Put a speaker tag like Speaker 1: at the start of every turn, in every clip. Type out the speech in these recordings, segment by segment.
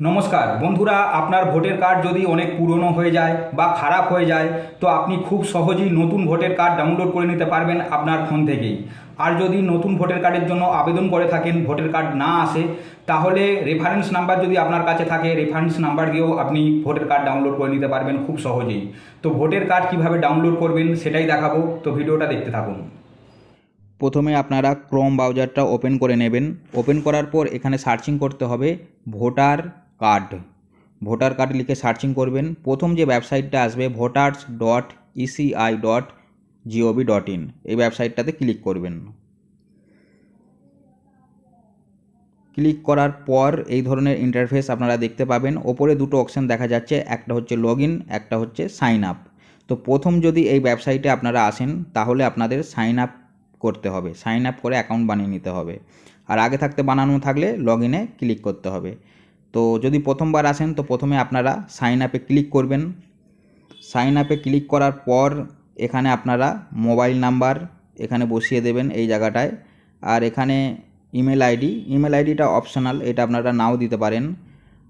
Speaker 1: নমস্কার বন্ধুরা, আপনার ভোটার কার্ড যদি অনেক পুরনো হয়ে যায় বা খারাপ হয়ে যায় তো আপনি খুব সহজেই নতুন ভোটার কার্ড ডাউনলোড করে নিতে পারবেন আপনার ফোন থেকেই। আর যদি নতুন ভোটার কার্ডের জন্য আবেদন করে থাকেন, ভোটার কার্ড না আসে, তাহলে রেফারেন্স নাম্বার যদি আপনার কাছে থাকে, রেফারেন্স নাম্বার দিয়েও আপনি ভোটার কার্ড ডাউনলোড করে নিতে পারবেন খুব সহজেই। তো ভোটার কার্ড কীভাবে ডাউনলোড করবেন সেটাই দেখাবো, তো ভিডিওটা দেখতে থাকুন।
Speaker 2: প্রথমে আপনারা ক্রোম ব্রাউজারটা ওপেন করে নেবেন। ওপেন করার পর এখানে সার্চিং করতে হবে ভোটার কার্ড। ভোটার কার্ড লিখে সার্চিং করবেন। প্রথম যে ওয়েবসাইটটা আসবে voters.eci.gov.in, এই ওয়েবসাইটটাতে ক্লিক করবেন। ক্লিক করার পর এই ধরনের ইন্টারফেস আপনারা দেখতে পাবেন। ওপরে দুটো অপশান দেখা যাচ্ছে, একটা হচ্ছে লগ ইন, একটা হচ্ছে সাইন আপ। তো প্রথম যদি এই ওয়েবসাইটে আপনারা আসেন তাহলে আপনাদের সাইন আপ করতে হবে, সাইন আপ করে অ্যাকাউন্ট বানিয়ে নিতে হবে। আর আগে থাকতে বানানো থাকলে লগ ইনে ক্লিক করতে হবে। তো যদি প্রথমবার আসেন তো প্রথমে আপনারা সাইন আপে ক্লিক করবেন। সাইন আপে ক্লিক করার পর এখানে আপনারা মোবাইল নাম্বার এখানে বসিয়ে দেবেন এই জায়গাটায়। আর এখানে ইমেল আইডিটা অপশনাল, এটা আপনারা নাও দিতে পারেন।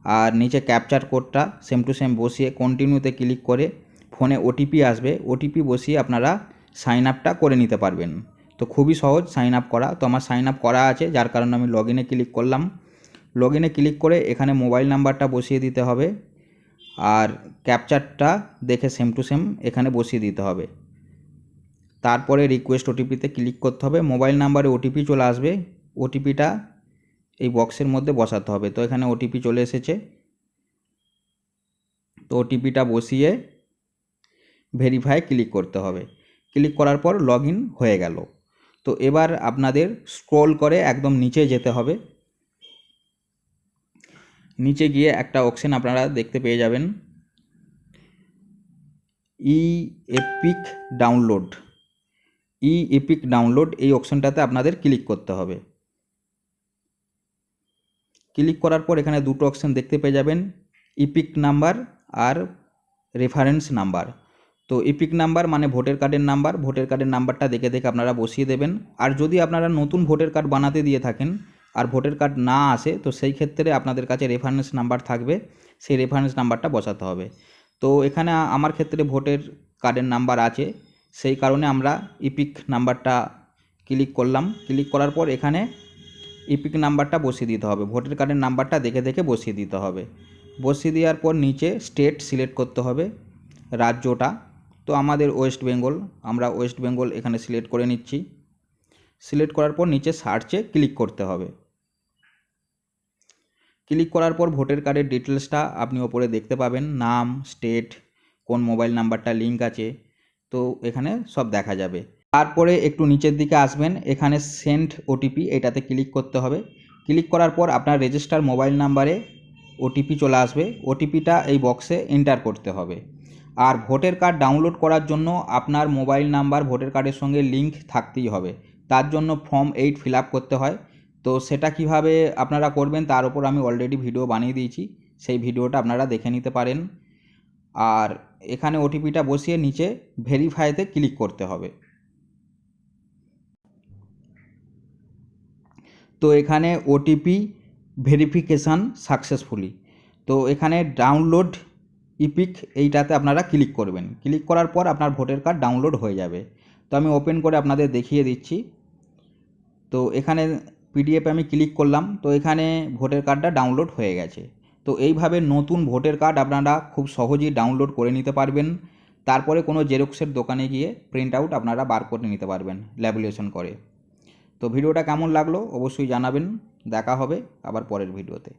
Speaker 2: আর নিচে ক্যাপচার কোডটা সেম টু সেম বসিয়ে কন্টিনিউতে ক্লিক করে ফোনে ওটিপি আসবে, ওটিপি বসিয়ে আপনারা সাইন আপটা করে নিতে পারবেন। তো খুবই সহজ সাইন আপ করা। তো আমার সাইন আপ করা আছে, যার কারণে আমি লগ ইনে ক্লিক করলাম। লগ ইনে ক্লিক করে এখানে মোবাইল নাম্বারটা বসিয়ে দিতে হবে আর ক্যাপচারটা দেখে সেম টু সেম এখানে বসিয়ে দিতে হবে। তারপরে রিকোয়েস্ট ওটিপিতে ক্লিক করতে হবে। মোবাইল নাম্বারে ওটিপি চলে আসবে, ওটিপিটা এই বক্সের মধ্যে বসাতে হবে। তো এখানে ওটিপি চলে এসেছে, তো ওটিপিটা বসিয়ে ভেরিফাই ক্লিক করতে হবে। ক্লিক করার পর লগ ইন হয়ে গেল। তো এবার আপনাদের স্ক্রল করে একদম নিচে যেতে হবে। নিচে গিয়ে একটা অপশন আপনারা দেখতে পেয়ে যাবেন, ই এপিক ডাউনলোড। এই অপশনটাতে আপনাদের ক্লিক করতে হবে। ক্লিক করার পর এখানে দুটো অপশন দেখতে পেয়ে যাবেন, ইপিক নাম্বার আর রেফারেন্স নাম্বার। তো ইপিক নাম্বার মানে ভোটার কার্ডের নাম্বার, ভোটার কার্ডের নাম্বারটা দেখে দেখে আপনারা বসিয়ে দেবেন। আর যদি আপনারা নতুন ভোটার কার্ড বানাতে দিয়ে থাকেন আর ভোটার কার্ড না আসে তো সেই ক্ষেত্রে আপনাদের কাছে রেফারেন্স নাম্বার থাকবে, সেই রেফারেন্স নাম্বারটা বসাতে হবে। তো এখানে আমার ক্ষেত্রে ভোটার কার্ডের নাম্বার আছে, সেই কারণে আমরা ইপিক নাম্বারটা ক্লিক করলাম। ক্লিক করার পর এখানে ইপিক নাম্বারটা বসিয়ে দিতে হবে, ভোটার কার্ডের নাম্বারটা দেখে দেখে বসিয়ে দিতে হবে। বসিয়ে দেওয়ার পর নিচে স্টেট সিলেক্ট করতে হবে, রাজ্যটা। তো আমাদের ওয়েস্ট বেঙ্গল, আমরা ওয়েস্ট বেঙ্গল এখানে সিলেক্ট করে নিচ্ছি। সিলেক্ট করার পর নিচে সার্চে ক্লিক করতে হবে। ক্লিক করার পর ভোটার কার্ডের ডিটেলসটা আপনি ওপরে দেখতে পাবেন, নাম, স্টেট, কোন মোবাইল নাম্বারটা লিঙ্ক আছে, তো এখানে সব দেখা যাবে। তারপরে একটু নিচের দিকে আসবেন, এখানে সেন্ড ওটিপি, এটাতে ক্লিক করতে হবে। ক্লিক করার পর আপনার রেজিস্টার মোবাইল নাম্বারে ওটিপি চলে আসবে, ওটিপিটা এই বক্সে এন্টার করতে হবে। আর ভোটার কার্ড ডাউনলোড করার জন্য আপনার মোবাইল নাম্বার ভোটার কার্ডের সঙ্গে লিঙ্ক থাকতেই হবে, তার জন্য ফর্ম 8 ফিল আপ করতে হয়। তো সেটা কিভাবে আপনারা করবেন তার উপর আমি অলরেডি ভিডিও বানিয়ে দিয়েছি, সেই ভিডিওটা আপনারা দেখে নিতে পারেন। আর এখানে ওটিপিটা বসিয়ে নিচে ভেরিফাইতে ক্লিক করতে হবে। তো এখানে ওটিপি ভেরিফিকেশান সাকসেসফুলি, তো এখানে ডাউনলোড ইপিক এইটাতে আপনারা ক্লিক করবেন। ক্লিক করার পর আপনার ভোটার কার্ড ডাউনলোড হয়ে যাবে। তো আমি ওপেন করে আপনাদের দেখিয়ে দিচ্ছি। তো এখানে পিডিএফে আমি ক্লিক করলাম, তো এখানে ভোটার কার্ডটা ডাউনলোড হয়ে গেছে। তো এইভাবে নতুন ভোটার কার্ড আপনারা খুব সহজেই ডাউনলোড করে নিতে পারবেন। তারপরে কোনো জেরক্সের দোকানে গিয়ে প্রিন্ট আউট আপনারা বার করে নিতে পারবেন ল্যামিনেশন করে। তো ভিডিওটা কেমন লাগলো অবশ্যই জানাবেন। দেখা হবে আবার পরের ভিডিওতে।